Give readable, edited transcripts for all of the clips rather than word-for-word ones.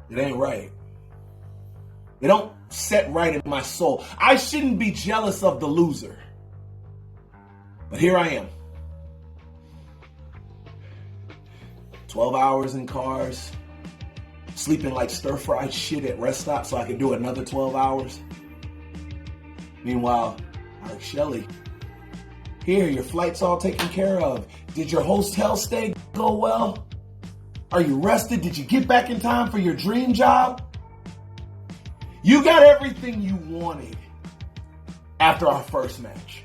It ain't right. They don't set right in my soul. I shouldn't be jealous of the loser. But here I am. 12 hours in cars, sleeping like stir-fried shit at rest stops so I can do another 12 hours. Meanwhile, Alex Shelley, here, your flight's all taken care of. Did your hotel stay go well? Are you rested? Did you get back in time for your dream job? You got everything you wanted after our first match.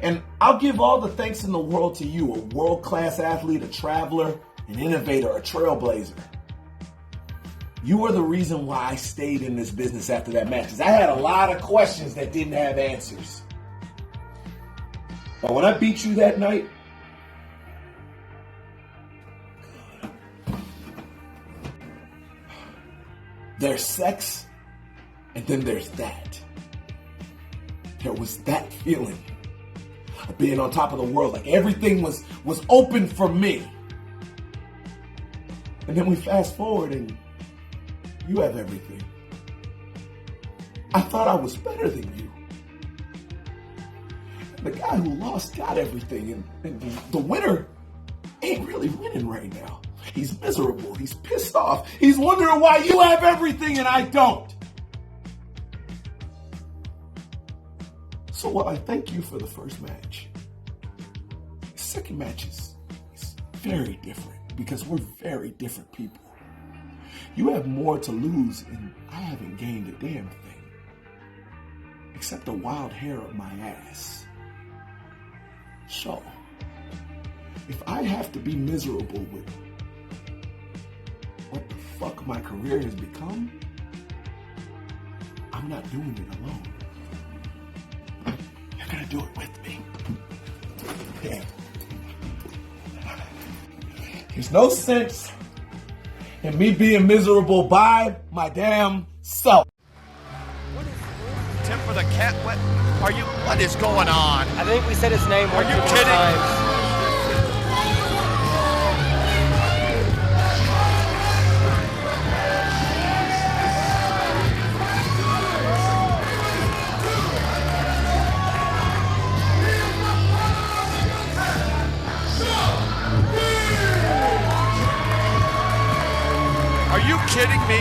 And I'll give all the thanks in the world to you, a world-class athlete, a traveler, an innovator, a trailblazer. You were the reason why I stayed in this business after that match, because I had a lot of questions that didn't have answers. But when I beat you that night, there's sex, and then there's that. There was that feeling of being on top of the world, like everything was open for me. And then we fast forward and you have everything. I thought I was better than you. The guy who lost got everything, and the winner ain't really winning right now. He's miserable. He's pissed off. He's wondering why you have everything and I don't. So while I thank you for the first match, the second match is very different because we're very different people. You have more to lose and I haven't gained a damn thing except the wild hair of my ass. So, if I have to be miserable with what the fuck my career has become, I'm not doing it alone. You're gonna do it with me. Yeah. There's no sense in me being miserable by my damn self. Tim for the cat. What is going on? I think we said his name Are you kidding? Times. Are you kidding me?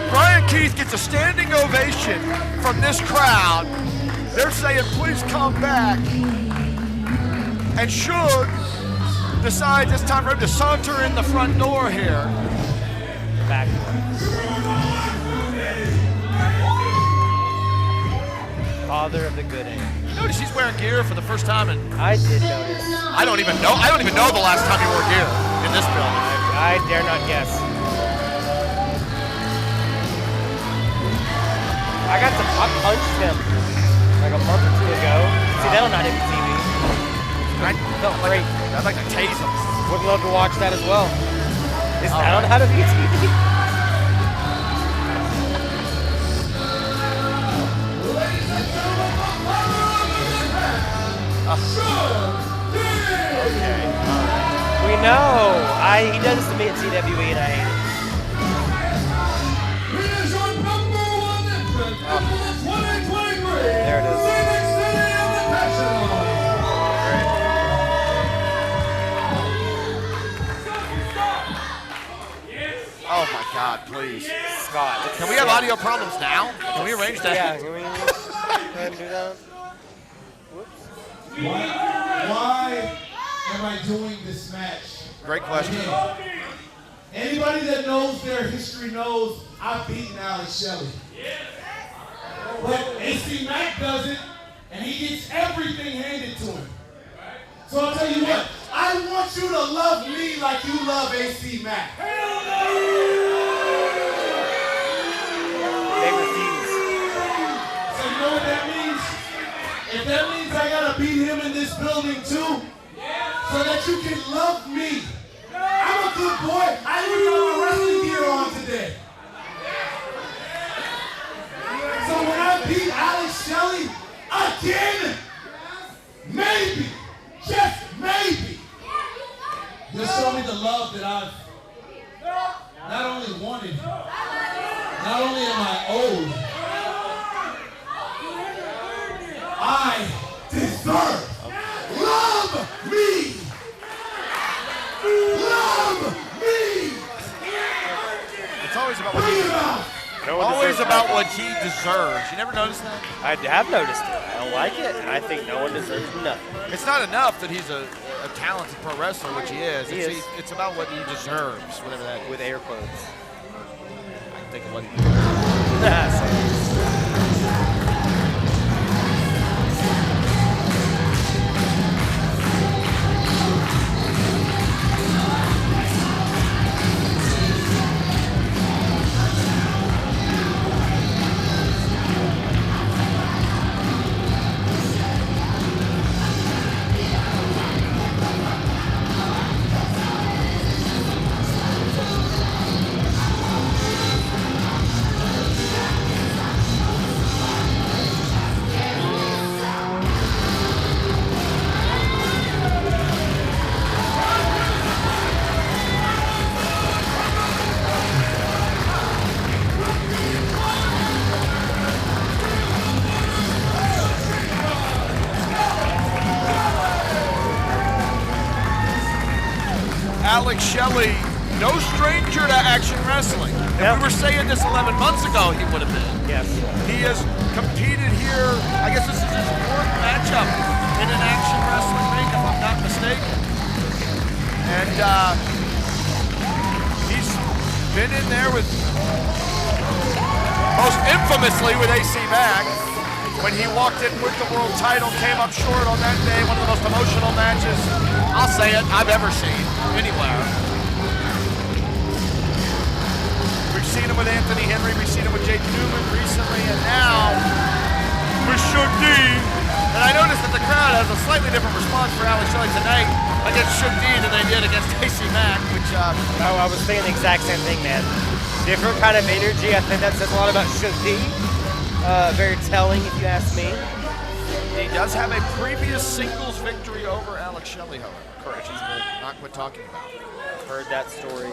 Brian Keith gets a standing ovation from this crowd. They're saying, please come back. And Suge decides it's time for him to saunter in the front door here. Back. Father of the good age. You notice he's wearing gear for the first time, and I did notice. I don't even know the last time he wore gear in this building. I dare not guess. I punched him like a month or two ago. See, that'll not hit TV. Felt great. I'd like to tase him. Would love to watch that as well. Is that on how to be TV? Okay. We know. He does this to me at CWE and I hate it. There it is. Oh my God, please. Scott. Can we have audio problems now? Can we arrange that? Yeah, can we go ahead and do that? Whoops. Why am I doing this match? Great question. Again, anybody that knows their history knows I've beaten Alex Shelley. But AC Mack does it, and he gets everything handed to him. So I'll tell you what, I want you to love me like you love AC Mack. They refuse. So you know what that means? If that means I gotta beat him in this building too, so that you can love me. I'm a good boy. I even got my wrestling gear on today. So when I beat Alex Shelley again, maybe, just maybe, you'll show me the love that not only wanted, not only am I owed, I deserve. Love me! Love me! It's always about what he deserves. You never noticed that? I have noticed it. I don't like it, and I think no one deserves nothing. It's not enough that he's a talented pro wrestler, which he is. It's about what he deserves, whatever that is. With air quotes. I can think of what he deserves. Alex Shelley, no stranger to action wrestling. If we were saying this 11 months ago, he would have been. Yes. He has competed here. I guess this is his fourth matchup in an action wrestling ring, if I'm not mistaken. And he's been in there with, most infamously with AC Mack. When he walked in with the world title, came up short on that day, one of the most emotional matches, I'll say it, I've ever seen anywhere. We've seen him with Anthony Henry, we've seen him with Jake Newman recently, and now with Suge D. And I noticed that the crowd has a slightly different response for Alex Shelley tonight against Suge D than they did against AC Mack, which... I was saying the exact same thing, man. Different kind of energy. I think that says a lot about Suge D. Very telling, if you ask me. He does have a previous singles victory over Alex Shelley, however. Correct. He's not quit talking about. I've heard that story.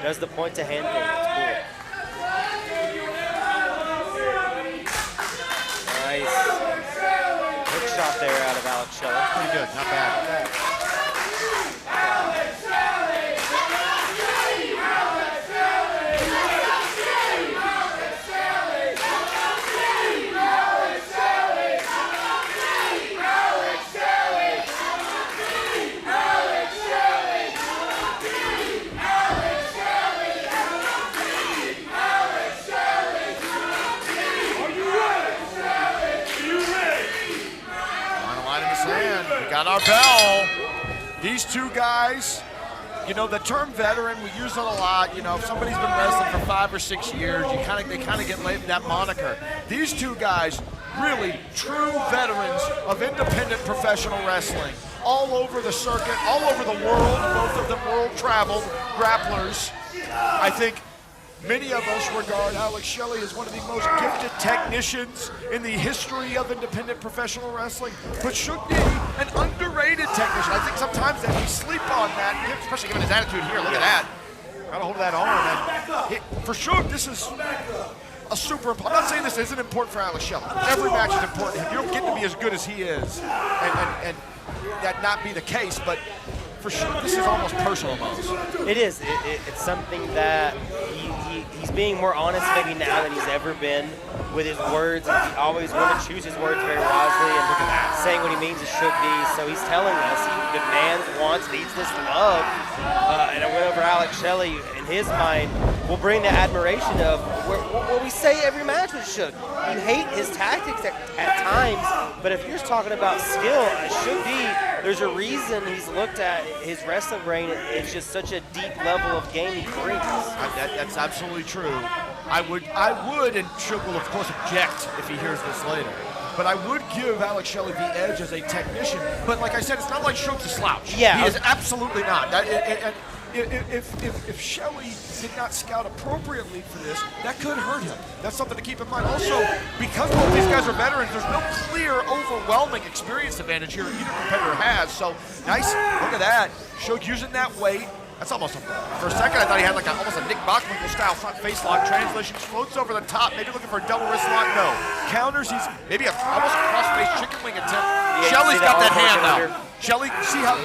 Does the point to hand thing. It's cool. Nice. Good shot there out of Alex Shelley. Pretty good, not bad. Got our bell. These two guys, you know, the term veteran, we use it a lot. You know, if somebody's been wrestling for 5 or 6 years, they kind of get laid that moniker. These two guys, really true veterans of independent professional wrestling, all over the circuit, all over the world. Both of them world-traveled grapplers. I think many of us regard Alex Shelley as one of the most gifted technicians in the history of independent professional wrestling. But Suge D, an underrated technician. I think sometimes that we sleep on that, especially given his attitude here. Look at that. Got a hold of that arm. And for Suge, this is a super important. I'm not saying this isn't important for Alex Shelley. Every match is important. You don't get to be as good as he is and that not be the case, but for sure, this is almost personal almost. It is. It's something that he's being more honest maybe now than he's ever been with his words. He always want to choose his words very wisely and saying what he means is Suge D. So he's telling us he demands, wants, needs this love. And I went over Alex Shelley, in his mind, will bring the admiration of what we say every match with Suge. You hate his tactics at times, but if you're talking about skill, Suge D, there's a reason he's looked at his wrestling brain. It's just such a deep level of game he brings. That's absolutely true. I would, and Suge will of course object if he hears this later, but I would give Alex Shelley the edge as a technician. But like I said, it's not like Suge's a slouch. Yeah. He is absolutely not. if Shelley did not scout appropriately for this, that could hurt him. That's something to keep in mind. Also, because both these guys are veterans, there's no clear, overwhelming experience advantage here either competitor has. So nice, look at that. Suge using that weight. That's almost for a second I thought he had like almost a Nick Bockwinkel style front face lock. Translation, floats over the top, maybe looking for a double wrist lock. No. Counters, he's maybe almost a cross face chicken wing attempt. Yeah, Shelley's got that hand under. now. Shelley, see how.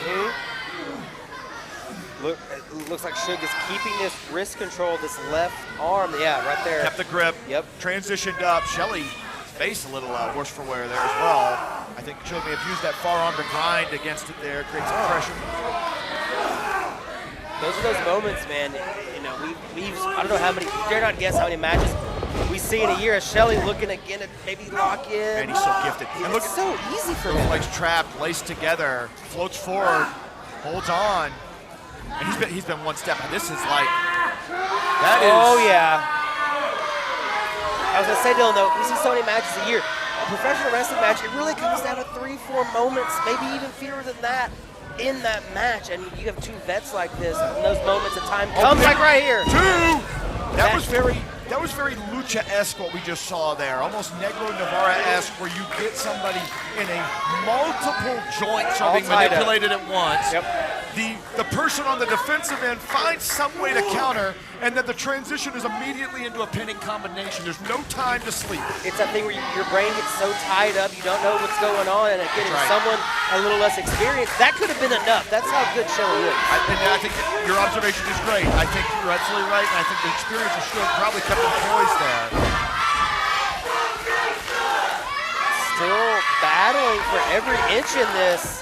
Look, it looks like Suge is keeping this wrist control, this left arm. Yeah, right there. Kept the grip. Yep. Transitioned up. Shelley face a little worse for wear there as well. I think Suge may have used that far arm to grind against it there, create some pressure. Those are those moments, man. You know, we've I don't know how many, dare not guess how many matches we see in a year. Shelley looking again at maybe lock in. And he's so gifted. And look, it's so easy for those him. legs trapped, laced together, floats forward, holds on. And he's been one step. And this is like, that is. Oh yeah. I was gonna say, Dylan, though, we see so many matches a year. A professional wrestling match, it really comes down to 3-4 moments, maybe even fewer than that, in that match. And you have two vets like this, and those moments of time comes like right here. That was very Lucha-esque what we just saw there. Almost Negro Navarra-esque, where you get somebody in a multiple joints are being manipulated at once. Yep. The person on the defensive end finds some way to counter, and then the transition is immediately into a pinning combination. There's no time to sleep. It's that thing where your brain gets so tied up, you don't know what's going on, and getting someone a little less experienced, that could have been enough. That's how good Shelley is. I think your observation is great. I think you're absolutely right, and I think the experience of Suge probably kept him poised there. Still battling for every inch in this.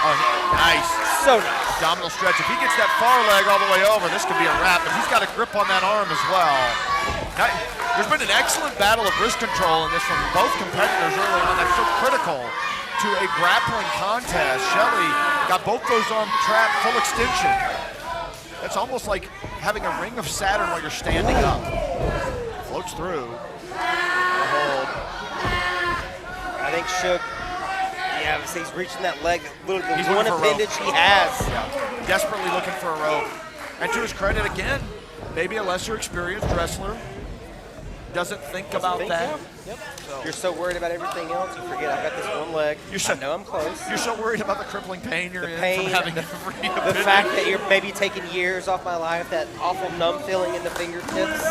Oh, nice. So nice. Abdominal stretch. If he gets that far leg all the way over, this could be a wrap. But he's got a grip on that arm as well. Now, there's been an excellent battle of wrist control in this from both competitors early on. That's so critical to a grappling contest. Shelley got both those arms trapped, full extension. That's almost like having a ring of Saturn while you're standing up. Floats through. Hold. I think Suge, yeah, he's reaching that leg, the He's one looking for a appendage he has. Yeah. Desperately looking for a rope. And to his credit, again, maybe a lesser experienced wrestler doesn't think about that. Yep. You're so worried about everything else, you forget I've got this one leg. I know I'm close. You're so worried about the crippling pain you're in pain, from having the fact that you're maybe taking years off my life, that awful numb feeling in the fingertips.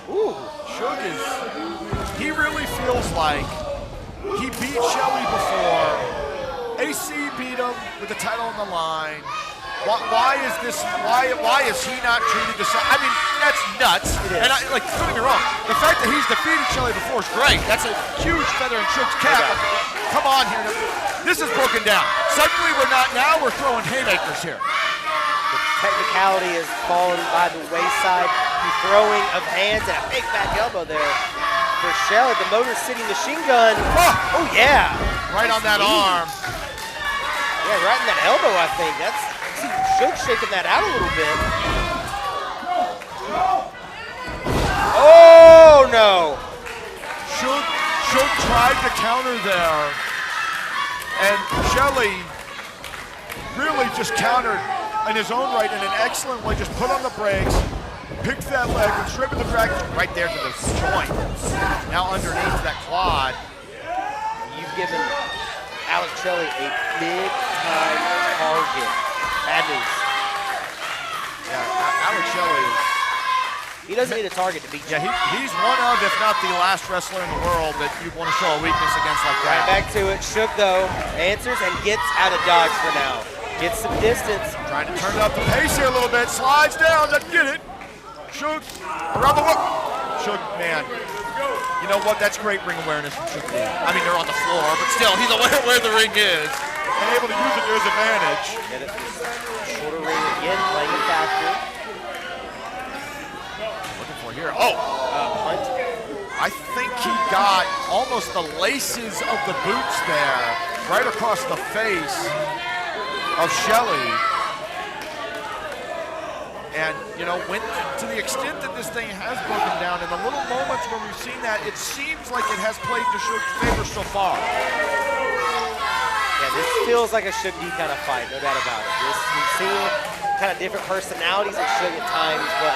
Ooh, Suge he really feels like he beat Shelley before. AC beat him with the title on the line. Why is this? Why is he not treated the same? I mean, that's nuts. And don't get me wrong. The fact that he's defeated Shelley before is great. That's a huge feather in Suge's cap. Come on here. This is broken down. Suddenly we're not. Now we're throwing haymakers here. The technicality is fallen by the wayside. The throwing of hands and a big back elbow there for Shelley. The Motor City Machine Gun. Oh yeah. Right on that arm. Yeah, right in that elbow, I think. That's Suge shaking that out a little bit. Oh no! Suge tried to counter there, and Shelley really just countered in his own right in an excellent way. Just put on the brakes, picked that leg, and straight with the drag right there to the joint. Now underneath that quad. You've given Alex Shelley a big-time target. Bad news. Yeah, Alex Shelley is... He doesn't need a target to beat you. Yeah, he's one of, if not the last wrestler in the world that you'd want to show a weakness against like that. Right back to it. Suge, though, answers and gets out of dodge for now. Gets some distance. Trying to turn up the pace here a little bit. Slides down, doesn't get it. Suge, around the world. Suge, man. You know what? That's great ring awareness from Suge D. I mean, they're on the floor, but still, he's aware where the ring is and able to use it to his advantage. Get it. Shorter ring again, playing a factor. Looking for here. Oh! Punt. I think he got almost the laces of the boots there, right across the face of Shelley. And, you know, when, to the extent that this thing has broken down, in the little moments where we've seen that, it seems like it has played to Suge's favor so far. Yeah, this feels like a Suge D kind of fight, no doubt about it. We've seen kind of different personalities of Suge at times, but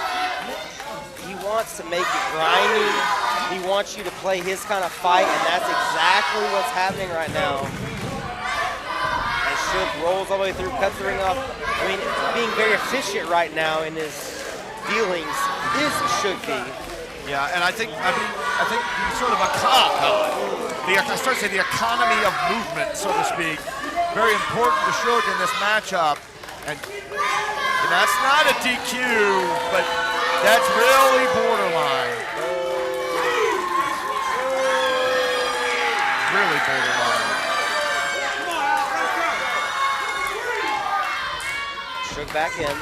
he wants to make it grimy. He wants you to play his kind of fight, and that's exactly what's happening right now. And Suge rolls all the way through, cuts the ring off. I mean, being very efficient right now in his dealings is Suge D. Yeah, and I think he's sort of a cop. I start to say the economy of movement, so to speak, very important to Suge in this matchup. And that's not a DQ, but that's really borderline. Really borderline. Suge back in.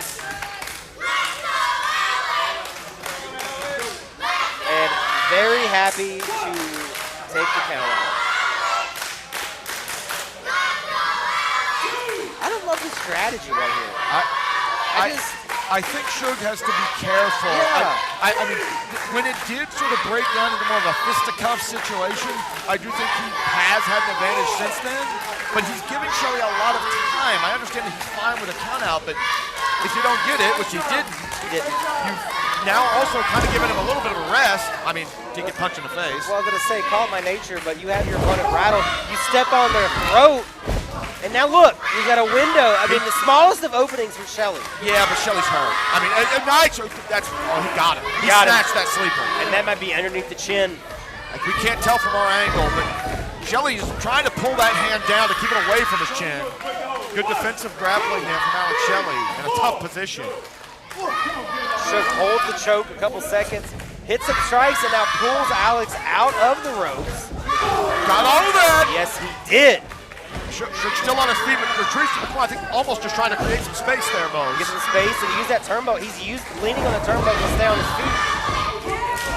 And very happy to take the count out. I don't love the strategy right here. I think Suge has to be careful. Yeah. I mean, when it did sort of break down into more of a fisticuff situation, I do think he has had an advantage since then, but he's giving Shelley a lot of time. I understand that he's fine with a count out, but if you don't get it, which he didn't, you've now also kind of given him a little bit of a rest. I mean, didn't get punched in the face. Well, I was going to say, call it my nature, but you have your opponent rattled. You step on their throat. And now look, we got a window. I mean, the smallest of openings for Shelley. Yeah, but Shelley's hurt. I mean, at night, he got him. He snatched that sleeper. And that might be underneath the chin. Like, we can't tell from our angle, but Shelley's trying to pull that hand down to keep it away from his chin. Good defensive grappling there from Alex Shelley in a tough position. Suge holds the choke a couple seconds, hits some strikes, and now pulls Alex out of the ropes. Got all of that. Yes, he did. Suge's still on his feet, but retreats to the corner. I think almost just trying to create some space there, Mose. Get some space and use that turnbuckle. He's leaning on the turnbuckle to stay on his feet.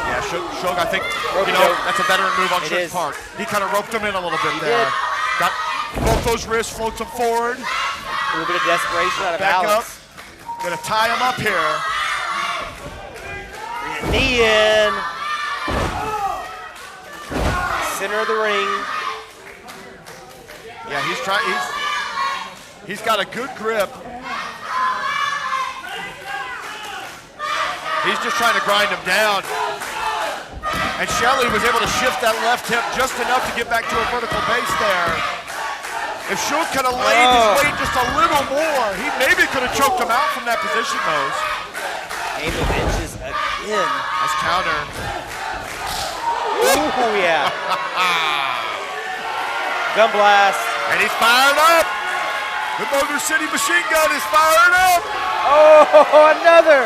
Yeah, Suge, I think, that's a veteran move on Suge's part. He kind of roped him in a little bit there. Got both those wrists, floats him forward. A little bit of desperation out of Back Alex. Up. Gonna tie him up here. Knee in. Center of the ring. Yeah, he's got a good grip. He's just trying to grind him down. And Shelley was able to shift that left hip just enough to get back to a vertical base there. If Suge could have laid his weight just a little more, he maybe could have choked him out from that position, Mose. Game of inches again. Nice counter. Ooh, yeah. Gun blast. And he's fired up. The Motor City machine gun is fired up. Oh, another.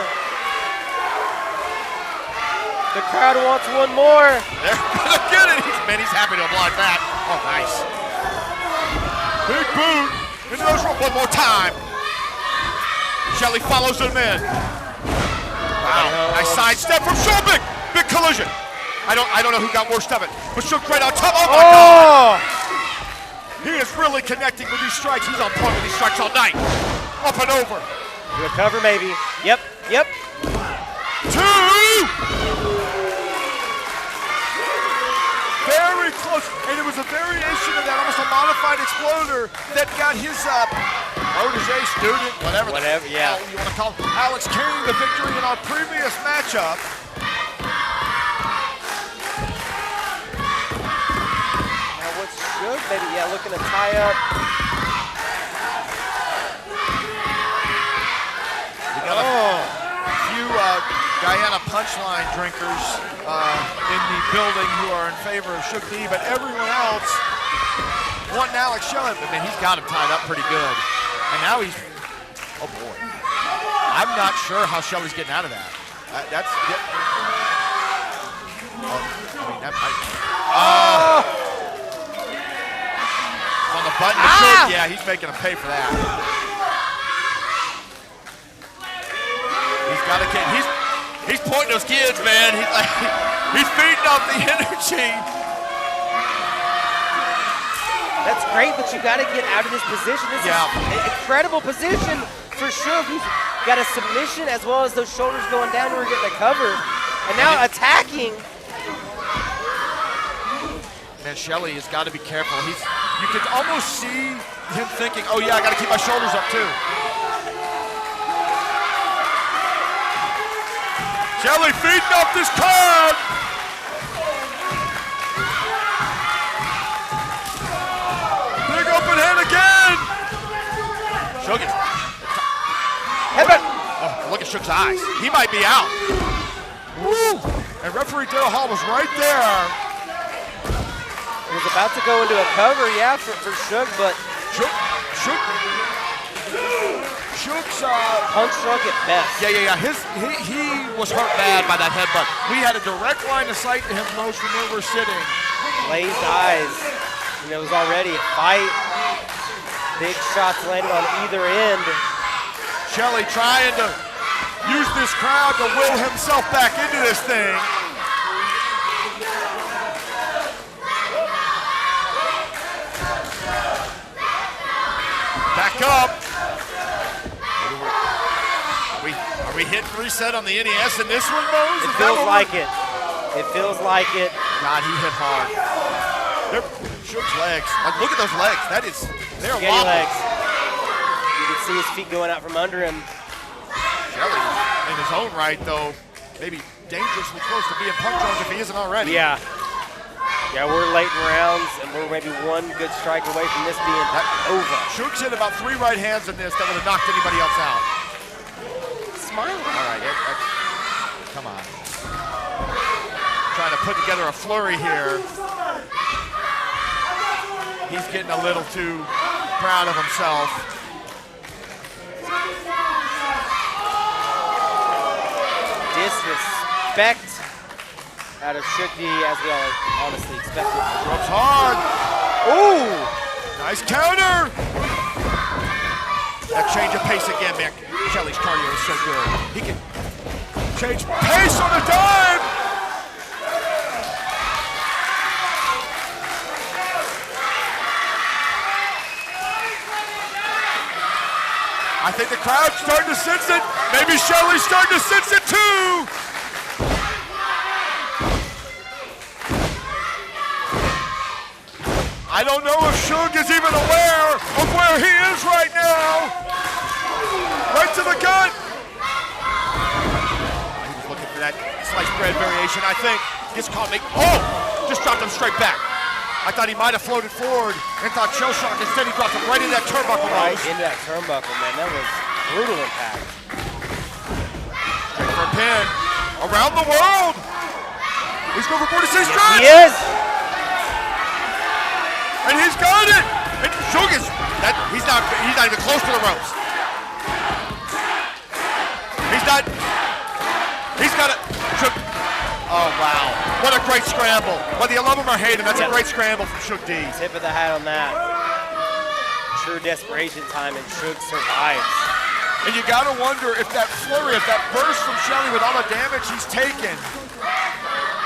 The crowd wants one more. They're gonna get it. He's happy to oblige that. Oh, nice. Big boot. Into those rope one more time. Shelley follows him in. Wow. Nice sidestep from Suge. Big collision. I don't know who got worst of it, but Suge right on top. Oh my God. He is really connecting with these strikes. He's on point with these strikes all night. Up and over. Do a cover maybe. Yep. Two. Very close. And it was a variation of that, almost a modified exploder that got his protege, student, whatever yeah. you want to call it, Alex carrying the victory in our previous matchup. Suge, maybe, looking to tie up. We got a few Guyana punchline drinkers in the building who are in favor of Suge D, but everyone else wanting Alex Shelley. I mean, he's got him tied up pretty good. And now he's, oh boy. I'm not sure how Shelley's getting out of that. On the button to Suge, yeah, he's making him pay for that. He's got a kid. He's pointing those kids, man. He's feeding off the energy. That's great, but you got to get out of this position. This is an incredible position for Suge. He's got a submission as well as those shoulders going down. We're getting a cover, and now attacking. Man, man, Shelley has got to be careful. You can almost see him thinking, oh yeah, I got to keep my shoulders up too. Shelley feeding off this crowd. Big open hand again. Suge. Oh, look at Suge's eyes. He might be out. Woo! And referee Daryl Hall was right there. He was about to go into a cover, yeah, for Suge, but Suge's punch drunk at best. Yeah. He was hurt bad by that headbutt. We had a direct line of sight to him most from where we're sitting. Glazed eyes. And it was already a fight. Big shots landed on either end. Shelley trying to use this crowd to will himself back into this thing. Back up. Are we hitting reset on the NES in this one, Mose? It feels like it. It feels like it. God, he hit hard. Suge's legs. Like, look at those legs. They're Skinny wobbly. legs. You can see his feet going out from under him. Shelley, in his own right, though, maybe dangerously close to being punch drunk if he isn't already. Yeah. Yeah, we're late in rounds, and we're maybe one good strike away from this being over. Suge's hit about 3 right hands in this that would have knocked anybody else out. Smile. All right, come on. Trying to put together a flurry here. He's getting a little too proud of himself. Disrespect out of Suge D, as we all honestly expected. Ropes hard. Ooh! Nice counter. That change of pace again, man. Shelley's cardio is so good. He can change pace on a dime. I think the crowd's starting to sense it. Maybe Shelley's starting to sense it too. I don't know if Suge is even aware of where he is right now. Right to the gut. He was looking for that sliced bread variation, I think. Gets caught, just dropped him straight back. I thought he might have floated forward and thought shell shock. Instead, he dropped him right into that turnbuckle. Right into that turnbuckle, man. That was brutal impact. Straight for a pin. Around the world. He's going for 46 strikes. He is. And he's got it. And Suge is he's not even close to the ropes. He's got it. Suge. Oh wow. What a great scramble. Whether you love him or hate him, that's a great scramble from Suge D. Tip of the hat on that. True desperation time, and Suge survives. And you gotta wonder if that flurry, if that burst from Shelley with all the damage he's taken,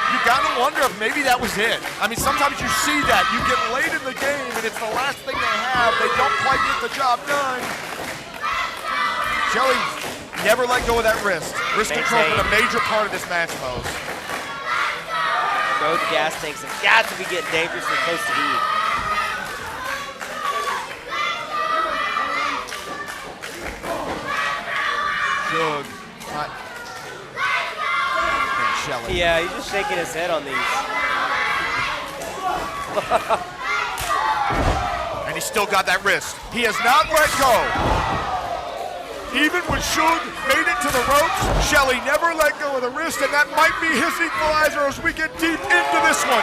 you gotta wonder if maybe that was it. I mean, sometimes you see that. You get late in the game and it's the last thing they have. They don't quite get the job done. Shelley never let go of that wrist. Wrist control has been a major part of this match, Mose. Both gas tanks have got to be getting dangerously close to E. Suge. Shelley. Yeah, he's just shaking his head on these. And he's still got that wrist. He has not let go. Even when Suge made it to the ropes, Shelley never let go of the wrist, and that might be his equalizer as we get deep into this one.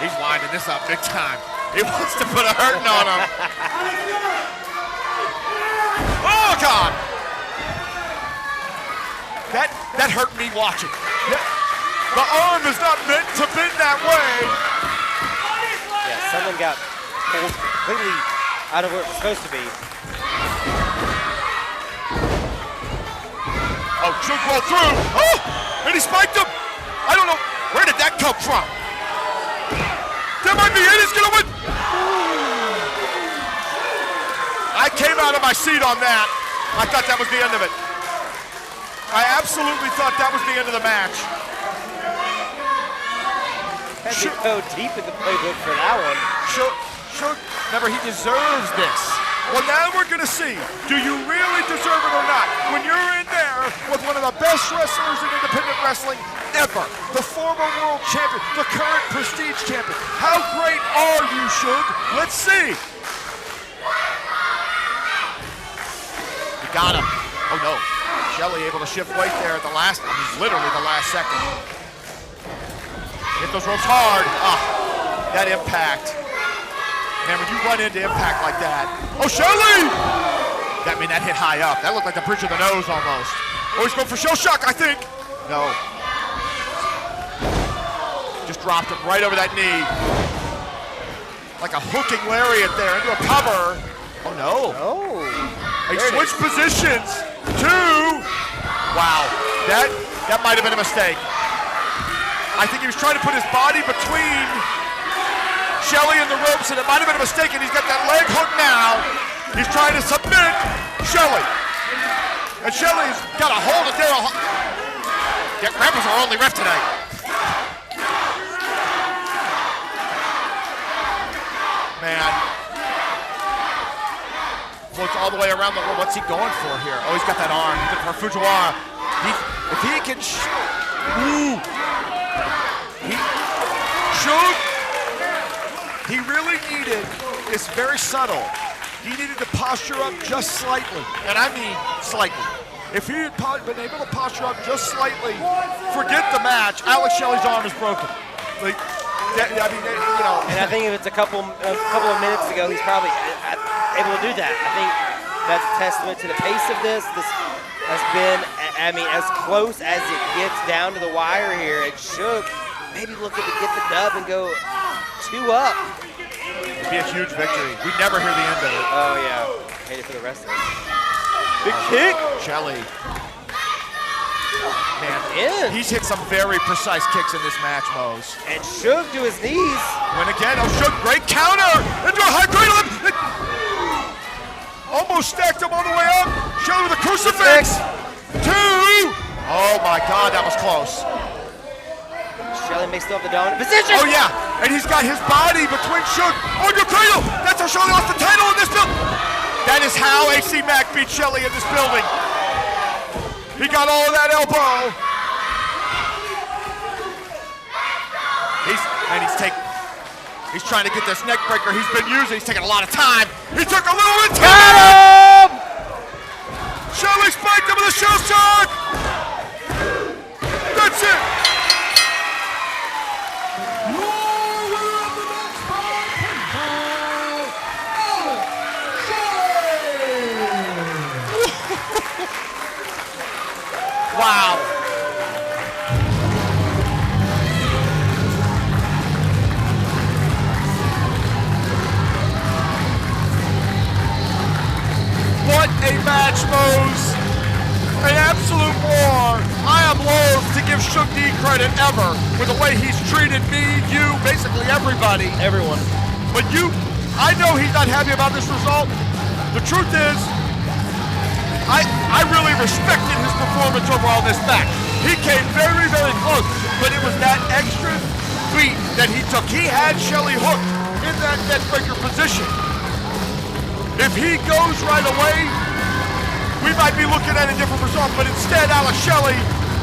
He's winding this up big time. He wants to put a hurting on him. Oh, God. That hurt me watching. The arm is not meant to bend that way. Yeah, someone got pulled completely out of where it was supposed to be. Oh, Suge rolled through. Oh, and he spiked him. I don't know. Where did that come from? That might be it. He's going to win. I came out of my seat on that. I thought that was the end of it. I absolutely thought that was the end of the match. Had to go deep in the playbook for that one. Suge, remember, he deserves this. Well, now we're going to see, do you really deserve it or not? When you're in there with one of the best wrestlers in independent wrestling ever, the former world champion, the current prestige champion, how great are you, Suge? Let's see. You got him. Oh, no. Shelley able to shift weight there at the last, literally the last second. Hit those ropes hard. That impact. Man, when you run into impact like that. Oh, Shelley! That hit high up. That looked like the bridge of the nose almost. Oh, he's going for shell shock, I think. No. Just dropped him right over that knee. Like a hooking lariat there into a cover. Oh, no. Oh. He switched positions. 2. Wow. That might have been a mistake. I think he was trying to put his body between Shelley and the ropes, and it might have been a mistake, and he's got that leg hook now. He's trying to submit Shelley. And Shelley's got a hold of Daryl. Yeah, Grandpa's our only ref tonight. Man. Floats all the way around the world. What's he going for here? Oh, he's got that arm. He's got Fujiwara. If he can he really needed, it's very subtle, he needed to posture up just slightly, and I mean slightly. If he had been able to posture up just slightly, forget the match, Alex Shelley's arm is broken. Like, And I think if it's a couple of minutes ago, he's probably able to do that. I think that's a testament to the pace of this. This has been, as close as it gets down to the wire here. It should maybe looking to get the dub and go 2 up. It'd be a huge victory. We'd never hear the end of it. Oh, yeah. Hate it for the rest of us. Big kick. Shelley. Man, he's hit some very precise kicks in this match, Mose. And Suge to his knees. Win again. Oh, Suge, great counter. Into a high cradle. Almost stacked him all the way up. Shelley with a crucifix. 2. Oh, my God, that was close. Shelley may still have the dominant position. Oh, yeah. And he's got his body between Suge. On your cradle. That's how Shelley lost the title in this building. That is how AC Mack beat Shelley in this building. He got all of that elbow. He's trying to get this neck breaker he's been using. He's taking a lot of time. He took a little bit of time. Shelley spiked him with a shell shock. That's it. Wow. What a match, Mose. An absolute war. I am loath to give Suge D credit ever for the way he's treated me, you, basically everybody. Everyone. But I know he's not happy about this result. The truth is, I really respected his performance overall in this match. He came very, very close, but it was that extra beat that he took. He had Shelley hooked in that neckbreaker position. If he goes right away, we might be looking at a different result, but instead Alex Shelley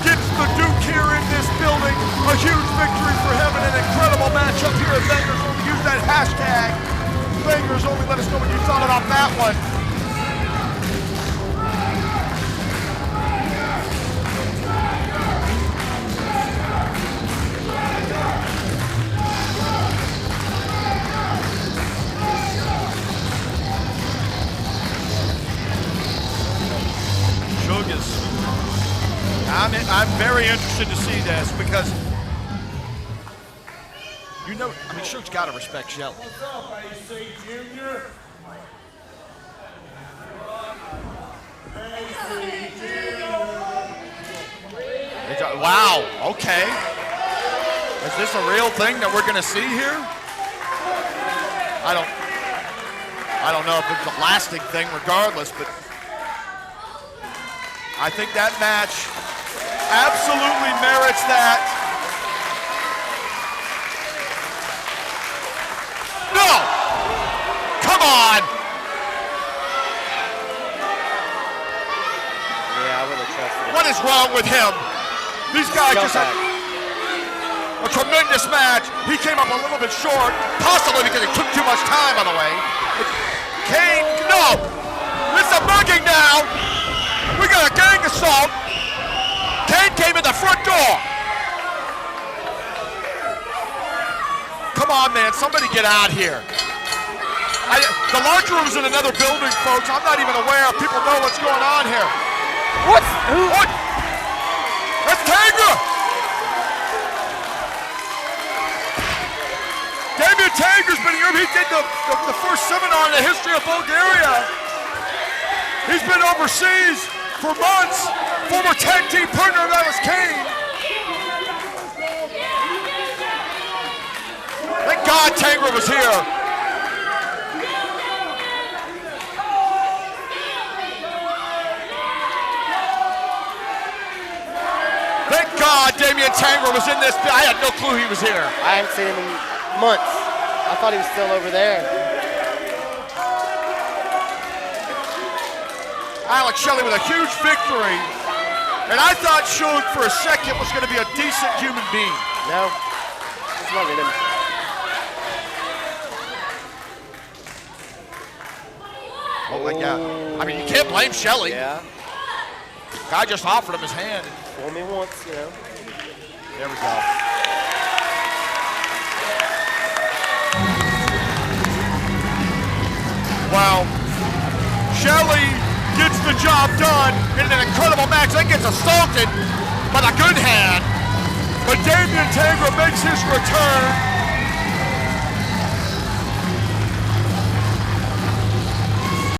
gets the Duke here in this building. A huge victory for him and an incredible matchup here at Bangers. Use that hashtag. Bangers only. Let us know what you thought about that one. I'm very interested to see this because, Suge's got to respect Shelley. Wow, okay. Is this a real thing that we're going to see here? I don't know if it's a lasting thing regardless, but I think that match absolutely merits that. No! Come on! Yeah, I wouldn't have trusted him. What is wrong with him? These guys just had a tremendous match. He came up a little bit short, possibly because it took too much time, by the way. Kane, no! This is a mugging now! We got a gang assault! Kane came in the front door! Come on, man, somebody get out here. The locker room's in another building, folks. I'm not even aware if people know what's going on here. What? Who? What? That's Tangra! Damian Tangra's been here. He did the first seminar in the history of Bulgaria. He's been overseas for months. Former tag team partner of Alex Kane. Thank God Tangra was here. Thank God Damian Tangra was in this. I had no clue he was here. I haven't seen him in months. I thought he was still over there. Alex Shelley with a huge victory. And I thought Suge for a second was going to be a decent human being. No, just loving him. Oh my God. I mean, you can't blame Shelley. Yeah. Guy just offered him his hand. Fool me once, you know. There we go. Well, Shelley gets the job done in an incredible match. Then gets assaulted by the good hand. But Damian Tangra makes his return.